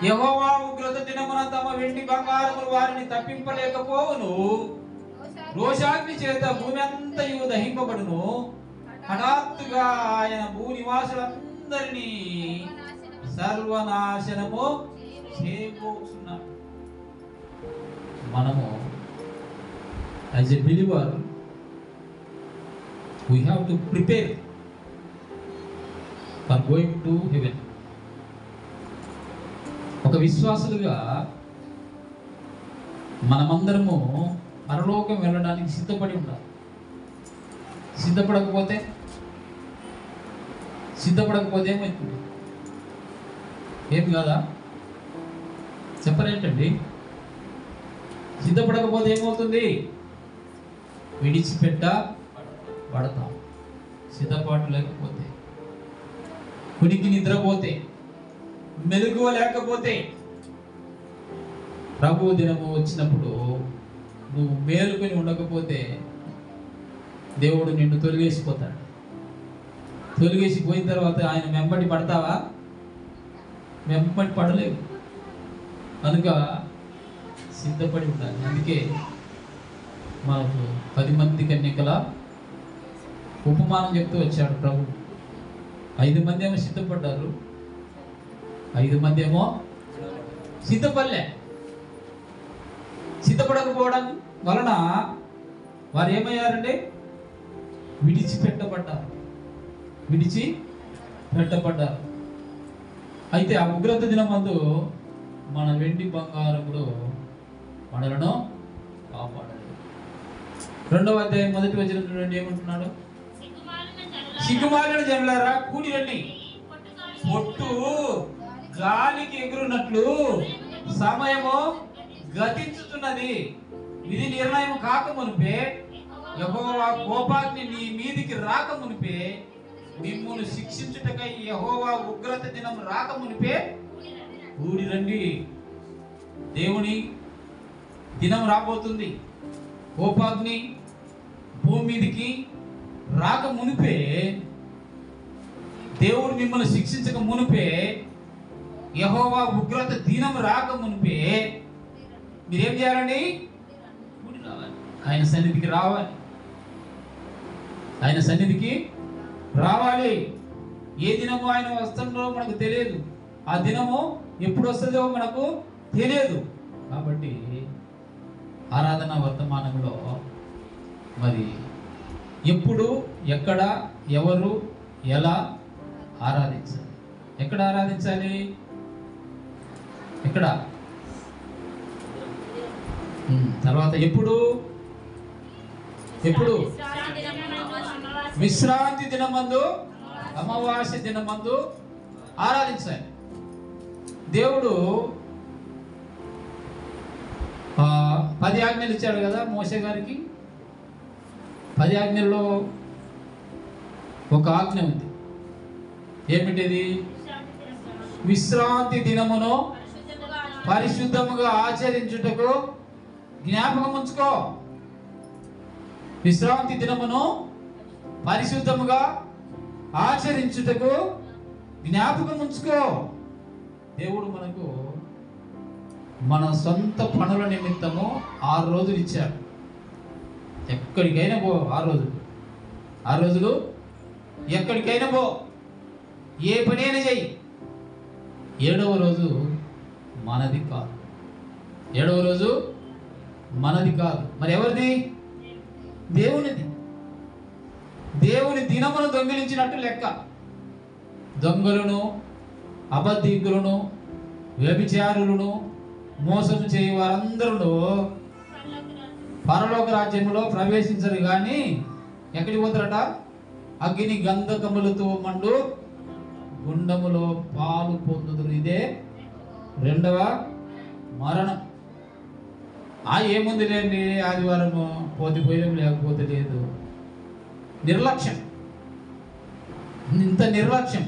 యెహోవా ఉగ్రత దినమున తమ వెండి బంగారములు వారిని తప్పింపలేకపోవును. రోషాగ్ని చేత భూమి అంతయు దహింపబడును. హఠాత్తుగా ఆయన భూనివాసులందరినీ సర్వనాశనము చేయబోతున్నాడు. మనము as a believer we have to prepare for going to heaven. ఒక విశ్వాసులుగా మనమందరము పరలోకం వెళ్ళడానికి సిద్ధపడి ఉండాలి. సిద్ధపడకపోతే ఏమవుతుంది? ఏం కాదా? చెప్పరేంటండి? సిద్ధపడకపోతే ఏమవుతుంది? విడిచిపెట్టబడతాం. సిద్ధపాటు లేకపోతే, కునికి నిద్రపోతే, మెలకువ లేకపోతే, ప్రభు దినము వచ్చినప్పుడు నువ్వు మేలుకొని ఉండకపోతే దేవుడు నిన్ను తొలగేసిపోతాడు. తొలగేసిపోయిన తర్వాత ఆయన వెంబడి పడతావా? వెంబడి పడలేవు. కనుక సిద్ధపడి ఉండాలి. అందుకే మనకు 10 మంది కన్యకల ఉపమానం చెప్తూ వచ్చాడు ప్రభు. 5 మంది ఏమో సిద్ధపడ్డారు, 5 మంది ఏమో సిద్ధపడలే. సిద్ధపడకపోవడం వలన వారు ఏమయ్యారంటే విడిచిపెట్టబడ్డారు. అయితే ఆ ఉగ్రత దినమందు మన వెండి బంగారములు మనలను కాపాడాలి. 2వ అధ్యాయం 1వ వచనం చూడండి, ఏమంటున్నాడు? సిగ్గుమాలిన జనులారా కూడి రండి, పొట్టు గాలికి ఎగురున్నట్లు సమయము గతించుతున్నది. విధి నిర్ణయం కాక మునిపే, యెహోవా కోపాగ్ని నీ మీదికి రాక మునిపే, మిమ్మును శిక్షించుటకై యెహోవా ఉగ్రత దినం రాక మునిపే కూడి రండి. దేవుని దినం రాబోతుంది. కోపాగ్ని భూమి మీదికి రాక మునిపే, దేవుడు మిమ్మల్ని శిక్షించక మునిపే, యెహోవా ఉగ్రత దినం రాక మునిపే మీరేం చేయాలండి? కూడి రావాలి. ఆయన సన్నిధికి రావాలి. ఆయన సన్నిధికి రావాలి. ఏ దినము ఆయన వస్తుందో మనకు తెలియదు. ఆ దినము ఎప్పుడు వస్తుందో మనకు తెలియదు. కాబట్టి ఆరాధన వర్తమానంలో మరి ఎప్పుడు, ఎక్కడ, ఎవరు, ఎలా ఆరాధించాలి? ఎక్కడ ఆరాధించాలి? ఎక్కడ? తర్వాత ఎప్పుడు విశ్రాంతి దినమందు, అమావాస్య దినమందు ఆరాధించాలి. దేవుడు 10 ఆజ్ఞలు ఇచ్చాడు కదా మోషే గారికి. 10 ఆజ్ఞల్లో ఒక ఆజ్ఞ ఉంది. ఏమిటిది? విశ్రాంతి దినమును పరిశుద్ధముగా ఆచరించుటకు జ్ఞాపకం ఉంచుకో. విశ్రాంతి దినమును పరిశుద్ధముగా ఆచరించుటకు జ్ఞాపకం ఉంచుకో. దేవుడు మనకు మన సొంత పనుల నిమిత్తము 6 రోజులు ఇచ్చాడు. ఎక్కడికైనా పో 6 రోజులు ఎక్కడికైనా పో, ఏ పనైనా చెయ్యి. 7వ రోజు మనది కాదు. 7వ రోజు మనది కాదు. మరి ఎవరిది? దేవునిది. దేవుని దినమును దొంగిలించినట్టు లెక్క. దొంగలను, అబద్ధికులను, వ్యభిచారులను, మోసం చేయ వారందరూ పరలోక రాజ్యములో ప్రవేశించరు కానీ ఎక్కడికి పోతారట? అగ్ని గంధకములతో మండు గుండములో పాలు పొందుదురు. ఇదే 2వ మరణం. ఏముంది లేండి, ఆదివారము పోయినాం, లేకపోతే లేదు. నిర్లక్ష్యం, ఇంత నిర్లక్ష్యం.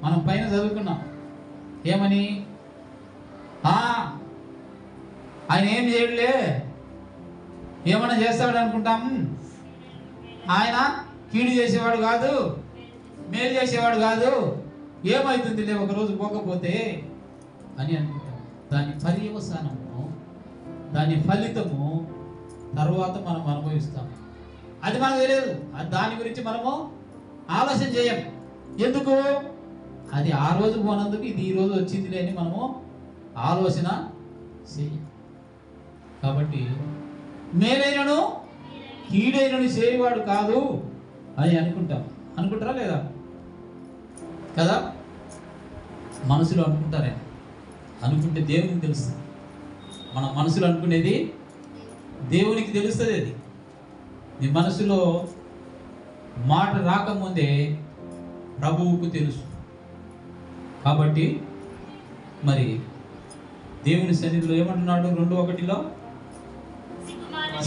మనం పైన చదువుకున్నాం ఏమని? ఆయన ఏం చేయలే, ఏమన్నా చేస్తాడు అనుకుంటాం. ఆయన కీడు చేసేవాడు కాదు, మేలు చేసేవాడు కాదు. ఏమవుతుందిలే ఒకరోజు పోకపోతే అని అనుకుంటాం. దాని పర్యవసానము, దాని ఫలితము తర్వాత మనం అనుభవిస్తాం. అది మనకు తెలియదు. దాని గురించి మనము ఆలోచన చేయం. ఎందుకు? అది ఆ రోజు పోనందుకు ఇది ఈ రోజు వచ్చింది అని మనము ఆలోచన చేయం. కాబట్టి మేలైనను కీడైనను చేయవాడు కాదు అని అనుకుంటాం. అనుకుంటారా లేదా? కదా, మనసులో అనుకుంటారే. అనుకుంటే దేవునికి తెలుస్తుంది. మన మనసులో అనుకునేది దేవునికి తెలుస్తుంది. అది నీ మనసులో మాట రాకముందే ప్రభువుకు తెలుసు. కాబట్టి మరి దేవుని సన్నిధిలో ఏమంటున్నాడు? 2:1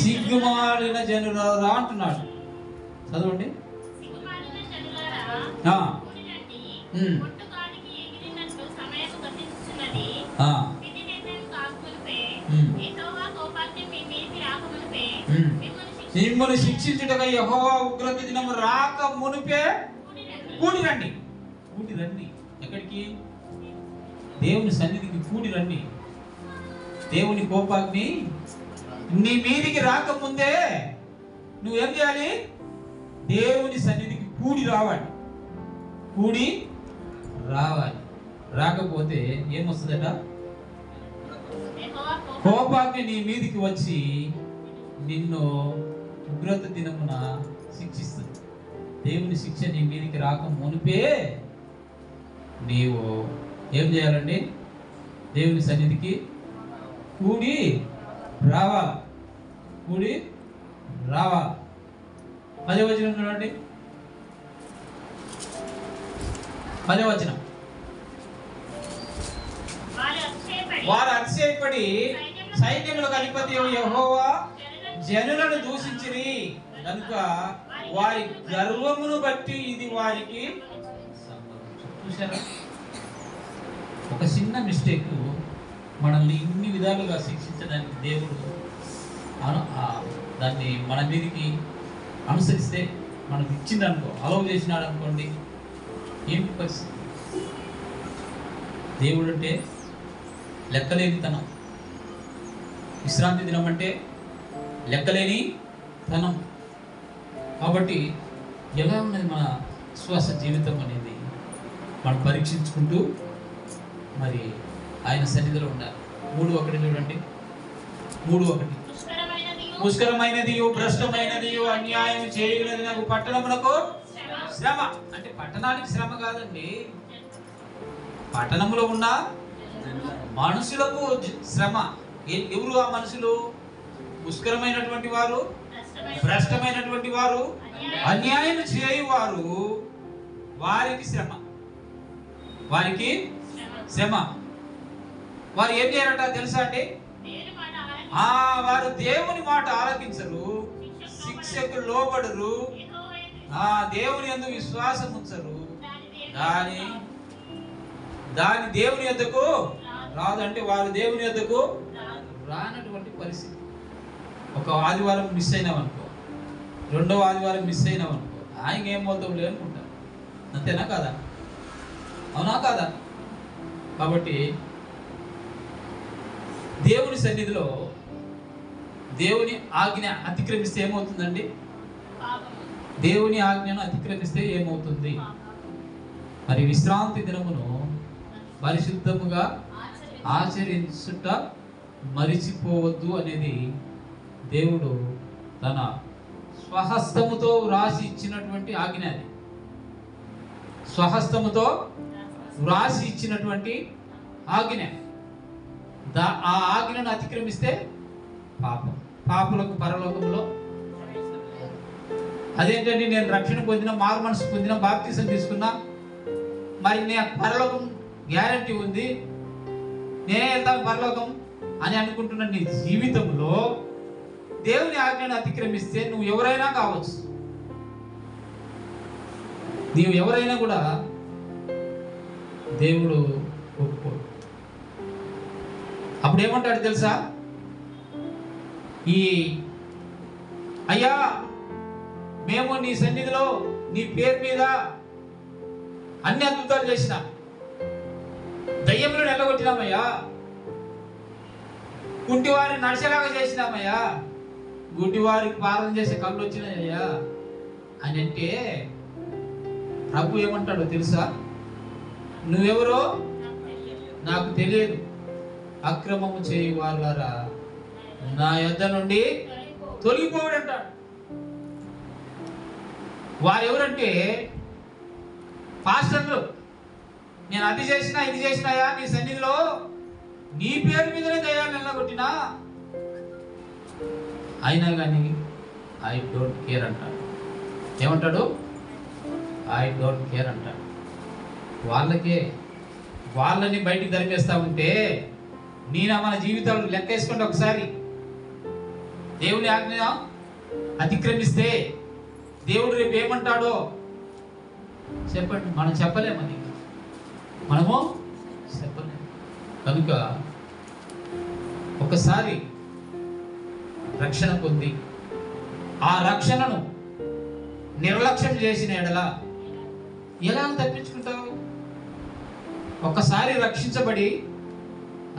సిగ్గుమాలిన జనులారా అంటున్నాడు. చదవండి. మిమ్మల్ని శిక్షించుటకై యెహోవా ఉగ్రత దినము రాక మునిపే కూడి రండి. కూడి రండి. ఎక్కడికి? దేవుని సన్నిధికి కూడి రండి. దేవుని కోపాగ్ని నీ మీదికి రాకముందే నువ్వేం చేయాలి? దేవుని సన్నిధికి కూడి రావాలి. కూడి రావాలి. రాకపోతే ఏమొస్తుందట? కోపాగ్ని నీ మీదికి వచ్చి నిన్ను ఉగ్రత దినమున శిక్షిస్తుంది. దేవుని శిక్ష నీ మీదికి రాక మునిపే నీవు ఏం చేయాలండి? దేవుని సన్నిధికి కూడి రావాలి. కూడి రావాలి. 10వ వచనం చూడండి. 10వ వచనం. వారు అతిశయపడి సైన్యములకు అధిపతి యెహోవా జనులను దూషించిరి కనుక వారి గర్వమును బట్టి ఇది వారికి. చూసారా? ఒక చిన్న మిస్టేక్ మనల్ని ఇన్ని విధాలుగా శిక్షించడానికి దేవుడు దాన్ని మన మీదకి అనుసరిస్తే మనకు ఇచ్చిందనుకో, అలౌ చేసినాడు అనుకోండి, ఏంటి పరిస్థితి? దేవుడు అంటే లెక్కలేని తనం. విశ్రాంతి దినం అంటే లెక్కలేని తనం. కాబట్టి ఎలా ఉన్నది మన విశ్వాస జీవితం అనేది మనం పరీక్షించుకుంటూ మరి ఆయన సన్నిధిలో ఉండాలి. 3:1 చూడండి. 3:1 పుష్కరమైనది భ్రష్టమైనది అన్యాయం చేయునది నాకు పట్టణమునకు శ్రమ. అంటే పట్టణానికి శ్రమ కాదండి, పట్టణంలో ఉన్న మనుషులకు శ్రమ. ఎవరు ఆ మనుషులు? పుష్కరమైనటువంటి వారు, భ్రష్టమైనటువంటి వారు, అన్యాయం చేయువారు. వారికి శ్రమ. వారికి శ్రమ. వారు ఏం చేయారట తెలుసా అండి? వారు దేవుని మాట ఆలకించరు, శిక్షకు లోబడరు, దేవుని యందు విశ్వాసం ఉంచరు, దాని దేవుని యొద్దకు రాదు. అంటే వారు దేవుని యొద్దకు రానటువంటి పరిస్థితి. ఒక ఆదివారం మిస్ అయినామనుకో, రెండవ ఆదివారం మిస్ అయినామనుకో, ఆయన ఏం పోతావులే అనుకుంటాం. అంతేనా కాదా? అవునా కాదా? కాబట్టి దేవుని సన్నిధిలో దేవుని ఆజ్ఞ అతిక్రమిస్తే ఏమవుతుందండి? దేవుని ఆజ్ఞను అతిక్రమిస్తే ఏమవుతుంది? మరి విశ్రాంతి దినమును పరిశుద్ధముగా ఆచరించుట మరిచిపోవద్దు అనేది దేవుడు తన స్వహస్తముతో వ్రాసి ఇచ్చినటువంటి ఆజ్ఞ. అది స్వహస్తముతో వ్రాసి ఇచ్చినటువంటి ఆజ్ఞ. ఆ ఆజ్ఞను అతిక్రమిస్తే పాపం. పాపులకు పరలోకంలో అదేంటండి, నేను రక్షణ పొందిన, మారు మనసు పొందిన, బాప్తిసం తీసుకున్నా, మరి నేను పరలోకం గ్యారంటీ ఉంది, నేనే వెళ్తాను పరలోకం అని అనుకుంటున్న నీ జీవితంలో దేవుని ఆజ్ఞను అతిక్రమిస్తే నువ్వు ఎవరైనా కావచ్చు, నీవు ఎవరైనా కూడా దేవుడు ఒప్పుకోడు. అప్పుడు ఏమంటాడు తెలుసా? అయ్యా, మేము నీ సన్నిధిలో నీ పేరు మీద అన్ని అద్భుతాలు చేసిన, దయ్యములను ఎల్లగొట్టినామయ్యా, కుంటివారిని నడిచేలాగా చేసినామయ్యా, గుడ్డివారికి ప్రార్థన చేసే కళ్ళు వచ్చినాయ్యా అని అంటే ప్రభు ఏమంటాడో తెలుసా? నువ్వెవరో నాకు తెలియదు, అక్రమము చేయి వాళ్ళారా నా యొద్ద నుండి తొలగిపోవడం అంటాడు. వారెవరంటే పాస్టర్లు. నేను అది చేసినా ఇది చేసినాయా, నీ సన్నిధిలో నీ పేరు మీదనే దయ్యాలు నిలగొట్టినా, అయినా కానీ ఐ డోంట్ కేర్ అంటాడు. ఏమంటాడు? ఐ డోంట్ కేర్ అంటాడు. వాళ్ళని బయటికి తరిమేస్తా ఉంటే నేను మన జీవితాలు లెక్కేసుకోండి ఒకసారి. దేవుని ఆజ్ఞ అతిక్రమిస్తే దేవుడు రేపు ఏమంటాడో చెప్పండి. మనం చెప్పలేమని, మనము చెప్పలేము. కనుక ఒకసారి రక్షణ పొంది ఆ రక్షణను నిర్లక్ష్యం చేసిన ఎడల ఎలా తప్పించుకుంటావు? ఒకసారి రక్షించబడి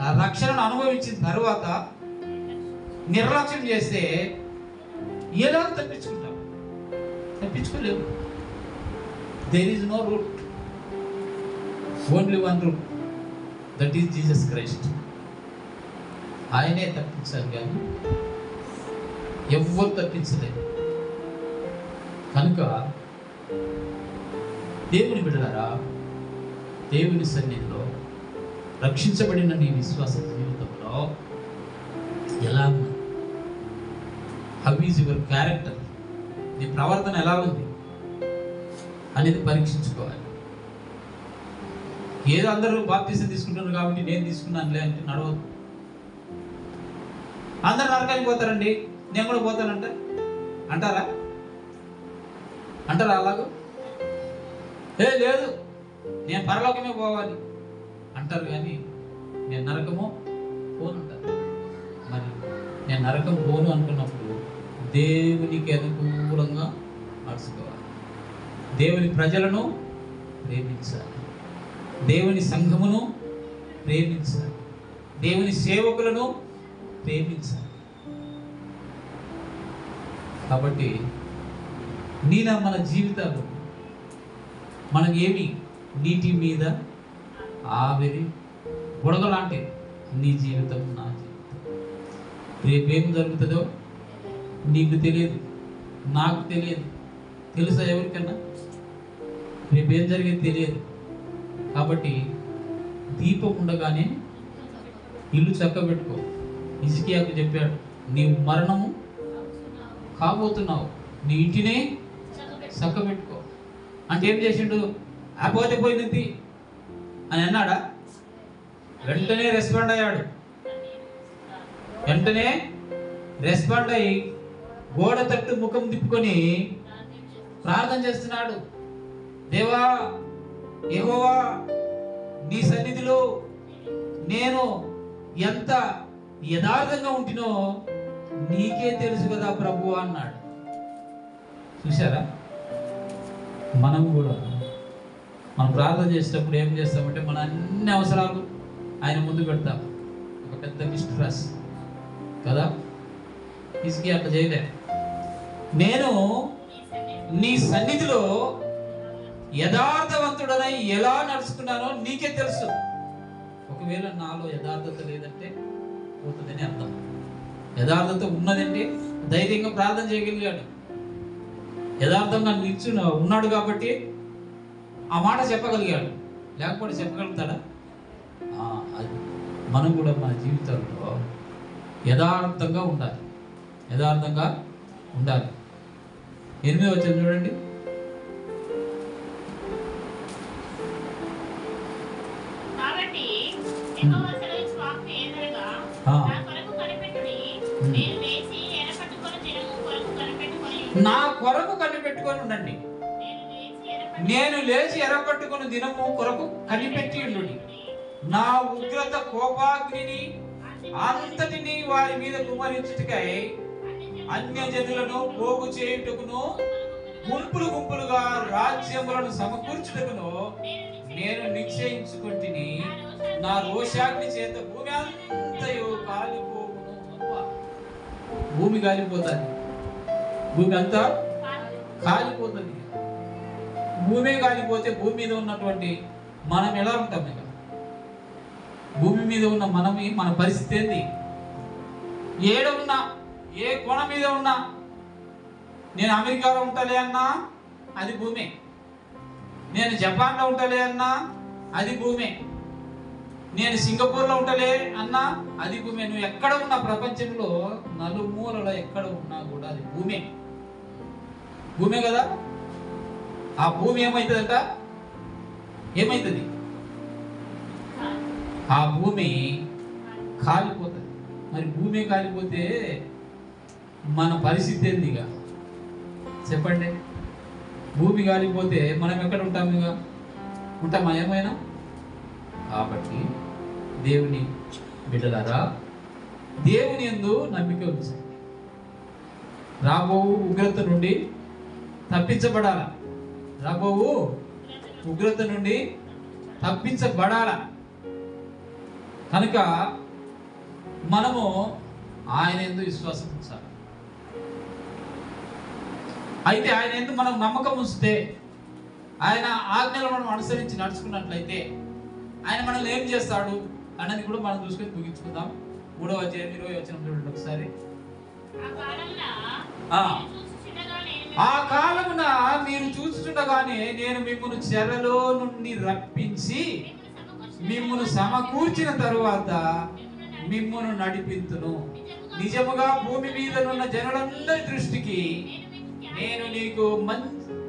ఆ రక్షణను అనుభవించిన తర్వాత నిర్లక్ష్యం చేస్తే ఎలా తప్పించుకుంటావు? తప్పించుకోలేవు. There is no route, only one route, that is Jesus Christ. ఆయనే తప్పించాలి, కానీ ఎవ్వరు తప్పించలేదు. కనుక దేవుని బిడ్డలారా, దేవుని సన్నిధిలో రక్షించబడిన నీ విశ్వాస జీవితంలో ఎలా ఉంది? How is your character? నీ ప్రవర్తన ఎలా ఉంది అనేది పరీక్షించుకోవాలి. ఏదో అందరూ బాప్తిసం తీసుకుంటున్నారు కాబట్టి నేను తీసుకున్నానులే అంటే నడవదు. అందరు నరకానికి పోతారండి, నేను కూడా పోతానంటే అంటారా? అలాగూ లేదు నేను పరలోకమే పోవాలి అంటారు, కానీ నేను నరకము పోను అంటారు. మరి నేను నరకం పోను అనుకున్నప్పుడు దేవునికి అనుకూలంగా నడుచుకోవాలి, దేవుని ప్రజలను ప్రేమించాలి, దేవుని సంఘమును ప్రేమించాలి, దేవుని సేవకులను ప్రేమించాలి. కాబట్టి మన జీవితాలు మనం ఏమి నీటి మీద ఆవిరి బుడగలాంటి నీ జీవితం, నా జీవితం. రేపేం జరుగుతుందో నీకు తెలియదు, నాకు తెలియదు. తెలుసా ఎవరికన్నా? రేపేం జరిగేది తెలియదు. కాబట్టి దీపం ఉండగానే ఇల్లు చక్కబెట్టుకో. హిజ్కియాకు చెప్పాడు, నీవు మరణము కాబోతున్నావు, నీ ఇంటినే చక్కబెట్టుకో అంటే ఏం చేసిండు? ఆ పోతే పోయింది అని అన్నాడా? వెంటనే రెస్పాండ్ అయ్యాడు. వెంటనే రెస్పాండ్ అయ్యి గోడ తట్టు ముఖం తిప్పుకొని ప్రార్థన చేస్తున్నాడు. దేవా యెహోవా, నీ సన్నిధిలో నేను ఎంత యథార్థంగా ఉంటినో నీకే తెలుసు కదా ప్రభు అన్నాడు. చూసారా, మనం కూడా మనం ప్రార్థన చేసేటప్పుడు ఏం చేస్తామంటే మన అన్ని అవసరాలు ఆయన ముందు పెడతాం. ఒక పెద్ద లిస్ట్ రాసి కదా, ఇసుకి అట్లా చేయలే. నేను నీ సన్నిధిలో యథార్థవంతుడనై ఎలా నడుచుకున్నానో నీకే తెలుసు. ఒకవేళ నాలో యథార్థత లేదంటే పోతుందని అర్థం. యథార్థత ఉన్నదంటే ధైర్యంగా ప్రార్థన చేయగలిగాడు. యథార్థంగా ఉన్నాడు కాబట్టి ఆ మాట చెప్పగలిగాడు. లేకపోతే చెప్పగలుగుతాడా? అది మనం కూడా మన జీవితంలో యథార్థంగా ఉండాలి. యథార్థంగా ఉండాలి. 8వ వచనం చూడండి. కాబట్టి యెహోవా సెలవిచ్చు వాక్కు ఏదనగా, నా కొరకు కనిపెట్టుడి, నేను లేచి ఎరపట్టుకొని దినము కొరకు కనిపెట్టుకొని, నా కొరకు కనిపెట్టుకొని ఉండండి. నేను లేచి ఎరపట్టుకొని దినము కొరకు కనిపెట్టి ఉండుడి. నా ఉగ్రత కోపాగ్నిని అంతటిని వారి మీద కుమరించుటకై అన్యజనులను పోగు చేయుటకును గుంపులు గుంపులుగా రాజ్యములను సమకూర్చుటకును నేను నిశ్చయించుకుంటుని. నా రోషాగ్ని చేత భూమి అంతయు కాలిపోవును. భూమి కాలిపోతుంది. భూమి అంతా కాలిపోతుంది. భూమి కాలిపోతే భూమి మీద ఉన్నటువంటి మనం ఎలా ఉంటాం? ఇక భూమి మీద ఉన్న మనమి మన పరిస్థితి ఏంది? ఏడ ఉన్నా, ఏ కోణ మీద ఉన్నా, నేను అమెరికాలో ఉంటాలే అన్నా అది భూమే, నేను జపాన్లో ఉంటాలే అన్నా అది భూమే, నేను సింగపూర్లో ఉంటాలే అన్నా అది భూమే. నువ్వు ఎక్కడ ఉన్నా ప్రపంచంలో నలుమూలలో ఎక్కడ ఉన్నా కూడా అది భూమే. భూమే కదా. ఆ భూమి ఏమవుతుందట? ఏమవుతుంది? ఆ భూమి కాలిపోతుంది. మరి భూమి కాలిపోతే మన పరిస్థితి ఏంది? ఇక చెప్పండి. భూమి కాలిపోతే మనం ఎక్కడ ఉంటాం? ఇక ఉంటామా ఏమైనా? కాబట్టి దేవుని బిడ్డలారా, దేవుని యందు నమ్మిక ఉంచండి. రాబో ఉగ్రత నుండి తప్పించబడాల. రాబో ఉగ్రత నుండి తప్పించబడాల. కనుక మనము ఆయన యందు విశ్వాసం ఉంచాలి. అయితే ఆయన యందు మనం నమ్మకం ఉంచితే, ఆయన ఆజ్ఞలు మనం అనుసరించి నడుచుకున్నట్లయితే ఆయన మనల్ని ఏం చేస్తాడు అన్నది కూడా మనం చూసుకొని ముగించుకుందాం. 3వ అధ్యాయం 20వ వచనం చూడండి ఒకసారి. ఆ కాలమున మీరు చూస్తుండగానే నేను మిమ్మును చెరలో నుండి రప్పించి మిమ్మును సమకూర్చిన తరువాత మిమ్మును నడిపింతును. నిజముగా భూమి మీద ఉన్న జనులందరి దృష్టికి నేను నీకు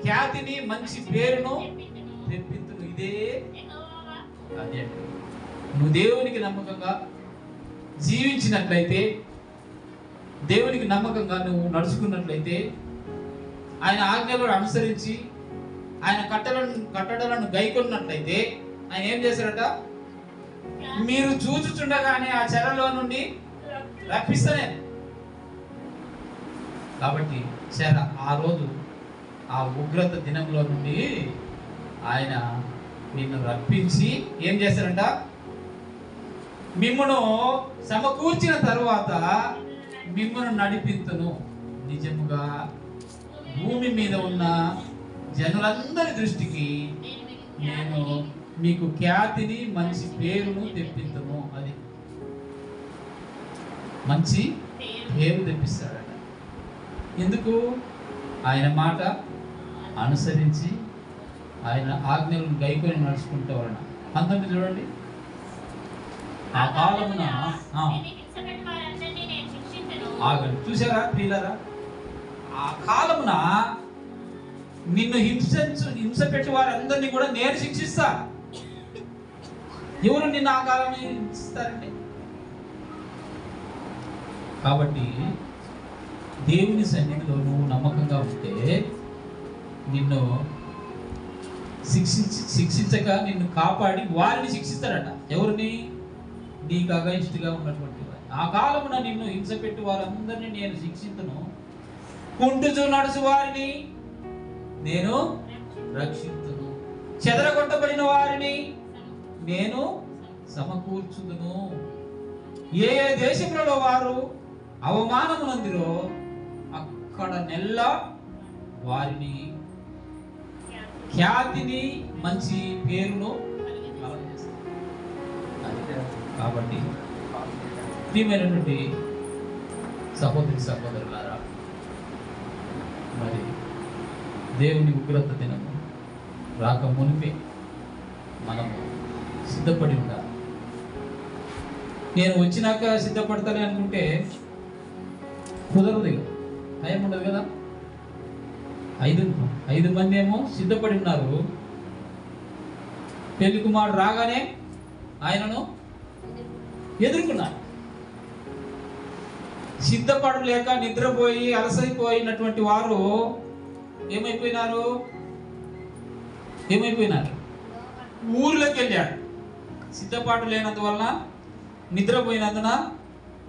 ఖ్యాతిని, మంచి పేరును తెప్పింతును. ఇదే అదే. నువ్వు దేవునికి నమ్మకంగా జీవించినట్లయితే, దేవునికి నమ్మకంగా నువ్వు నడుచుకున్నట్లయితే, ఆయన ఆజ్ఞలను అనుసరించి ఆయన కట్టడలను గైకొన్నట్లయితే ఆయన ఏం చేశారట? మీరు చూచుచుండగానే ఆ చెరలో నుండి రప్పిస్తానే. కాబట్టి చెర, ఆ రోజు ఆ ఉగ్రత దినంలో నుండి ఆయన నిన్ను రప్పించి ఏం చేశారంట? మిమ్మును సమకూర్చిన తరువాత మిమ్మును నడిపింతును. నిజముగా భూమి మీద ఉన్న జనులందరి దృష్టికి నేను మీకు ఖ్యాతిని, మంచి పేరును తెప్పిద్దాము. అది మంచి పేరు తెప్పిస్తాడట. ఎందుకు? ఆయన మాట అనుసరించి ఆయన ఆజ్ఞలను గైకొని నడుచుకుంటూ వలన. 19 చూడండి. ఆ కాలమున ఆగండి. చూసారా ప్రియులారా? ఆ కాలమున నిన్ను హింస పెట్టి వారందరినీ కూడా నేను శిక్షిస్తా. ఎవరు నిన్ను ఆ కాలం హింసిస్తారండి? కాబట్టి దేవుని సన్నిధిలో నువ్వు నమ్మకంగా ఉంటే నిన్ను శిక్షించక నిన్ను కాపాడి వారిని శిక్షిస్తారట. ఎవరిని? నీకు అగైన్స్ట్గా ఉన్నటువంటి వారు. ఆ కాలమున నిన్ను హింస పెట్టి వారందరినీ నేను శిక్షించును, కుంటుచు నడుచు వారిని నేను రక్షించును, చెదరగొట్టబడిన వారిని నేను సమకూర్చుదును. ఏ ఏ దేశములలో వారు అవమానమునందిరో అక్కడ నెల్ల వారిని ఖ్యాతిని మంచి పేరును కలుగజేస్తారు. కాబట్టి ప్రియమైనటువంటి సహోదరి సహోదరులారా, మరి దేవుని ఉగ్రత దినము రాక మునిపే మనము సిద్ధపడి ఉండాలి. నేను వచ్చినాక సిద్ధపడతానే అనుకుంటే కుదరదు, టైం ఉండదు కదా. ఐదు మంది ఏమో సిద్ధపడి ఉన్నారు. పెళ్లి కుమారుడు రాగానే ఆయనను ఎదుర్కొన్నారు. సిద్ధపడలేక నిద్రపోయి అలసైపోయినటువంటి వారు ఏమైపోయినారు? ఊర్లోకి వెళ్ళాడు. సిద్ధపాటు లేనందువలన, నిద్రపోయినందున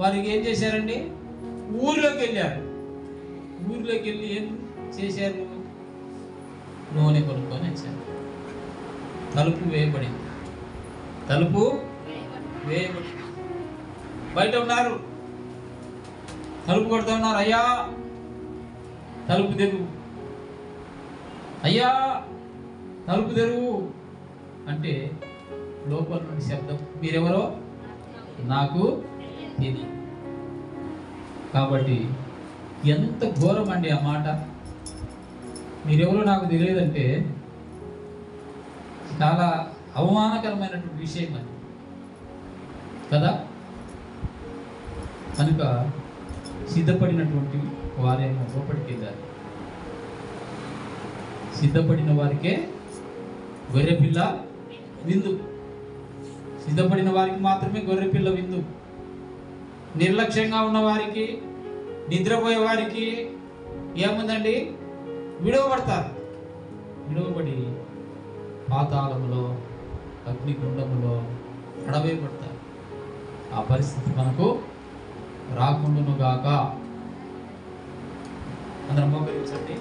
వారికి ఏం చేశారండి? ఊర్లోకి వెళ్ళారు. ఊర్లోకి వెళ్ళి ఏం చేశారు? నూనె కొనుక్కొని వచ్చారు. తలుపు వేయబడింది. బయట ఉన్నారు, తలుపు కొడుతూ ఉన్నారు. అయ్యా తలుపు తెరువు, అయ్యా తలుపు తెరువు అంటే లోపల నుండి శబ్దం, మీరెవరో నాకు తెలియదు. కాబట్టి ఎంత ఘోరం అండి ఆ మాట. మీరెవరో నాకు తెలియదంటే చాలా అవమానకరమైనటువంటి విషయం అది కదా. కనుక సిద్ధపడినటువంటి వారేమో లోపలికి వెళ్ళారు. సిద్ధపడిన వారికే గొర్రెపిల్ల విందు. సిద్ధపడిన వారికి మాత్రమే గొర్రెపిల్ల విందు. నిర్లక్ష్యంగా ఉన్న వారికి, నిద్రపోయే వారికి ఏముందండి? విడవబడతారు. విడవబడి పాతాళములో, అగ్నిగుండములో పడవేయబడతారు. ఆ పరిస్థితి మనకు రాకుండాను గాక. అందరం మోకరించండి.